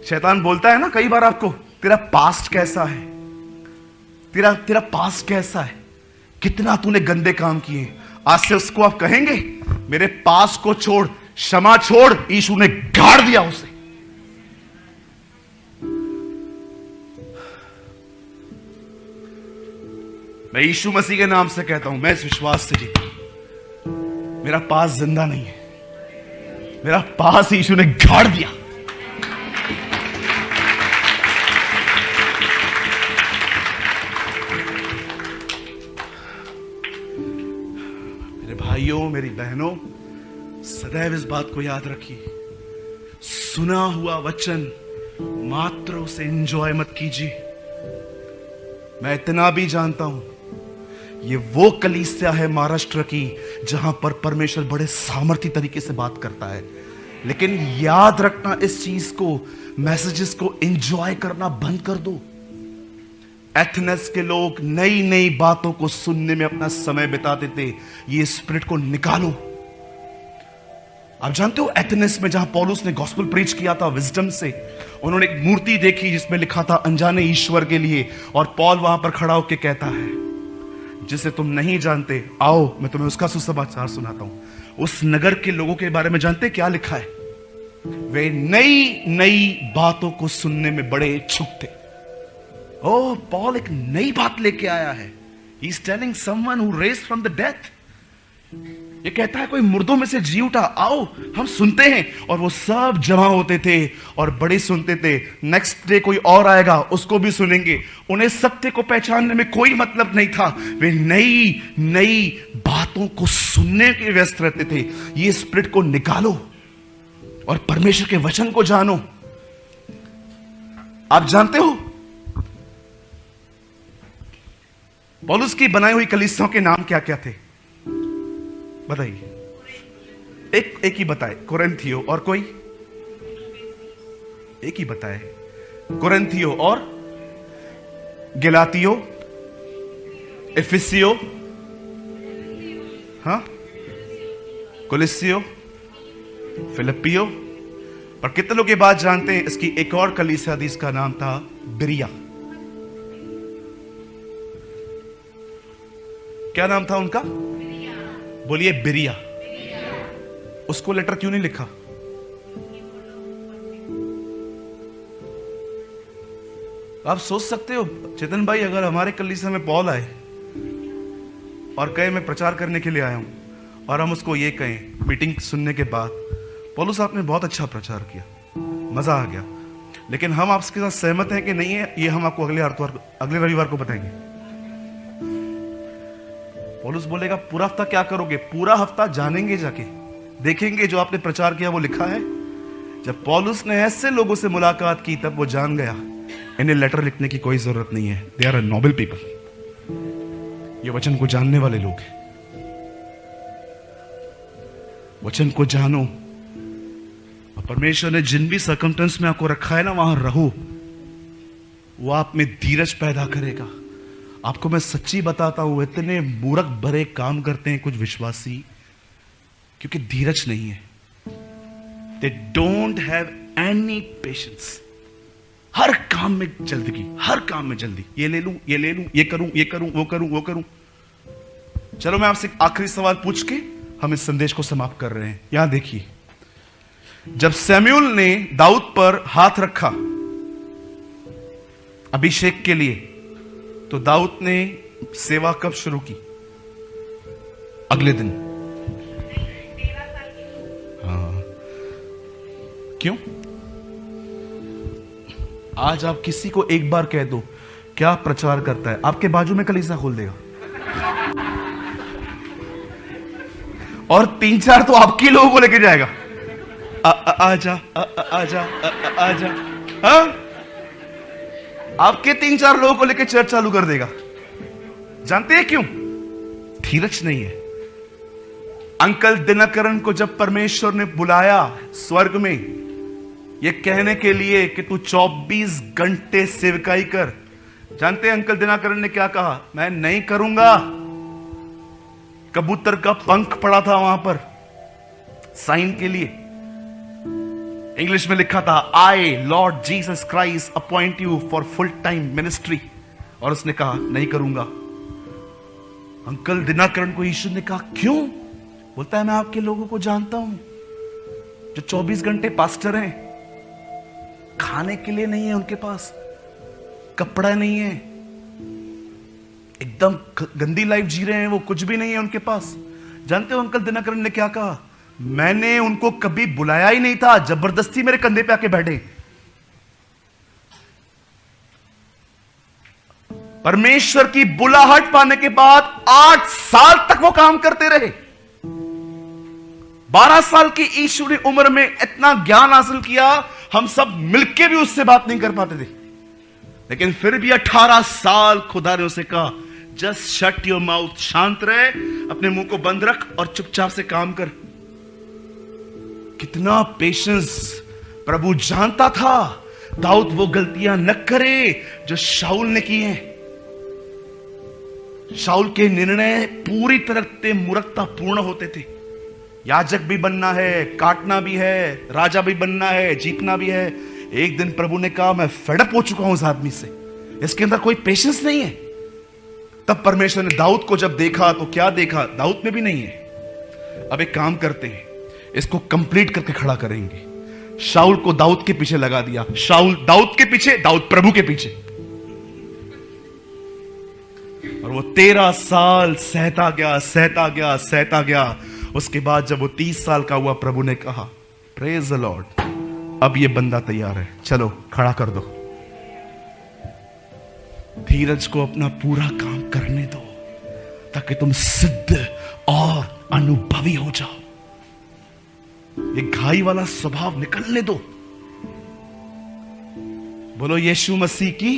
शैतान बोलता है ना कई बार आपको, तेरा पास्ट कैसा है, तेरा पास्ट कैसा है, कितना तूने गंदे काम किए। आज से उसको आप कहेंगे मेरे पास्ट को छोड़, क्षमा छोड़, यीशु ने गाड़ दिया उसे। मैं यीशु मसीह के नाम से कहता हूं, मैं इस विश्वास से जीता, मेरा पास जिंदा नहीं है, मेरा पास यीशु ने गाड़ दिया। मेरे भाइयों, मेरी बहनों, सदैव इस बात को याद रखिए, सुना हुआ वचन मात्र उसे एंजॉय मत कीजिए। मैं इतना भी जानता हूं, ये वो कलीसिया है महाराष्ट्र की जहां पर परमेश्वर बड़े सामर्थ्य तरीके से बात करता है, लेकिन याद रखना इस चीज को, मैसेजेस को एंजॉय करना बंद कर दो। एथेंस के लोग नई नई बातों को सुनने में अपना समय बिताते थे, ये स्पिरिट को निकालो। आप जानते हो एथेंस में जहां पौलुस ने गॉस्पेल प्रीच किया था विजडम से, उन्होंने एक मूर्ति देखी जिसमें लिखा था अनजाने ईश्वर के लिए, और पौल वहां पर खड़ा होकर कहता है जिसे तुम नहीं जानते, आओ मैं तुम्हें उसका सुसमाचार सुनाता हूं। उस नगर के लोगों के बारे में जानते क्या लिखा है? वे नई नई बातों को सुनने में बड़े इच्छुक थे। ओह, पॉल एक नई बात लेके आया है। He is telling someone who raised from the death. ये कहता है कोई मुर्दों में से जी उठा, आओ हम सुनते हैं। और वो सब जमा होते थे और बड़े सुनते थे। नेक्स्ट डे कोई और आएगा, उसको भी सुनेंगे। उन्हें सत्य को पहचानने में कोई मतलब नहीं था, वे नई नई बातों को सुनने के व्यस्त रहते थे। ये स्पिरिट को निकालो और परमेश्वर के वचन को जानो। आप जानते हो पौलुस की बनाई हुई कलीसियाओं के नाम क्या क्या थे? बताइए। एक ही बताए, कोरिन्थियो, और कोई एक ही बताए, कोरिन्थियो और गलातियो, एफिसियो, हाँ, कोलिसियो, फिलिपियो। और कितने लोग ये बात जानते हैं इसकी एक और कलीसिया थी, इसका नाम था बिरिया। क्या नाम था उनका? बोलिए बिरिया। उसको लेटर क्यों नहीं लिखा? आप सोच सकते हो चेतन भाई, अगर हमारे कलीसिया में पौल आए और कहे मैं प्रचार करने के लिए आया हूं, और हम उसको ये कहें मीटिंग सुनने के बाद, पौलुस आपने बहुत अच्छा प्रचार किया, मजा आ गया, लेकिन हम आपके साथ सहमत हैं कि नहीं है, ये हम आपको अगले रविवार को बताएंगे। पौलुस बोलेगा पूरा हफ्ता क्या करोगे? पूरा हफ्ता जानेंगे, जाके देखेंगे जो आपने प्रचार किया वो लिखा है। जब पौलुस ने ऐसे लोगों से मुलाकात की तब वो जान गया इन्हें लेटर लिखने की कोई जरूरत नहीं है, they are a noble people, ये वचन को जानने वाले लोग हैं। वचन को जानो, और परमेश्वर ने जिन भी सर्कमस्टेंस में आपको रखा है ना, वहां रहो, वो आप में धीरज पैदा करेगा। आपको मैं सच्ची बताता हूं, इतने मूर्ख भरे काम करते हैं कुछ विश्वासी, क्योंकि धीरज नहीं है। They don't have any patience. हर काम में जल्दगी, हर काम में जल्दी, ये ले लूं, ये ले लूं, ये करूं, ये करूं, वो करूं, वो करूं। चलो मैं आपसे एक आखिरी सवाल पूछ के हम इस संदेश को समाप्त कर रहे हैं। यहां देखिए, जब सैमुएल ने दाऊद पर हाथ रखा अभिषेक के लिए, तो दाऊद ने सेवा कब शुरू की? अगले दिन। हाँ, क्यों? आज आप किसी को एक बार कह दो क्या प्रचार करता है, आपके बाजू में कलीसिया खोल देगा, और 3-4 तो आपके लोगों को लेके जाएगा। आजा, आजा, आजा, हाँ, आपके 3-4 लोगों को लेकर चर्च चालू कर देगा। जानते हैं क्यों? धीरज नहीं है। अंकल दिनकरण को जब परमेश्वर ने बुलाया स्वर्ग में ये कहने के लिए कि तू 24 घंटे सेवकाई कर, जानते हैं अंकल दिनकरण ने क्या कहा? मैं नहीं करूंगा। कबूतर का पंख पड़ा था वहां पर साइन के लिए, इंग्लिश में लिखा था, I lord Jesus Christ appoint you for full time ministry. और उसने कहा नहीं करूंगा। अंकल दिनाकरण को यीशु ने कहा क्यों? बोलता है मैं आपके लोगों को जानता हूं जो 24 घंटे पास्टर हैं, खाने के लिए नहीं है उनके पास, कपड़ा नहीं है, एकदम गंदी लाइफ जी रहे हैं, वो कुछ भी नहीं है उनके पास। जानते हो अंकल दिनाकरण ने क्या कहा? मैंने उनको कभी बुलाया ही नहीं था, जबरदस्ती मेरे कंधे पे आके बैठे। परमेश्वर की बुलाहट पाने के बाद 8 साल तक वो काम करते रहे। 12 साल की यीशु ने उम्र में इतना ज्ञान हासिल किया, हम सब मिलके भी उससे बात नहीं कर पाते थे। लेकिन फिर भी 18 साल खुदा ने उसे कहा जस्ट शट योर माउथ, शांत रहे, अपने मुंह को बंद रख और चुपचाप से काम कर। कितना पेशेंस! प्रभु जानता था दाऊद वो गलतियां न करे जो शाऊल ने की हैं। शाऊल के निर्णय पूरी तरह से मूर्खता पूर्ण होते थे। याजक भी बनना है, काटना भी है, राजा भी बनना है, जीतना भी है। एक दिन प्रभु ने कहा मैं फेडअप हो चुका हूं इस आदमी से, इसके अंदर कोई पेशेंस नहीं है। तब परमेश्वर ने दाऊद को जब देखा तो क्या देखा? दाऊद में भी नहीं है। अब एक काम करते हैं, इसको कंप्लीट करके खड़ा करेंगे। शाऊल को दाऊद के पीछे लगा दिया, शाऊल दाऊद के पीछे, दाऊद प्रभु के पीछे। और वो 13 साल सहता गया, सहता गया, सहता गया। उसके बाद जब वो 30 साल का हुआ, प्रभु ने कहा प्रेज द लॉर्ड, अब ये बंदा तैयार है, चलो खड़ा कर दो। धीरज को अपना पूरा काम करने दो ताकि तुम सिद्ध और अनुभवी हो जाओ। ये घाई वाला स्वभाव निकलने दो। बोलो यीशु मसीह की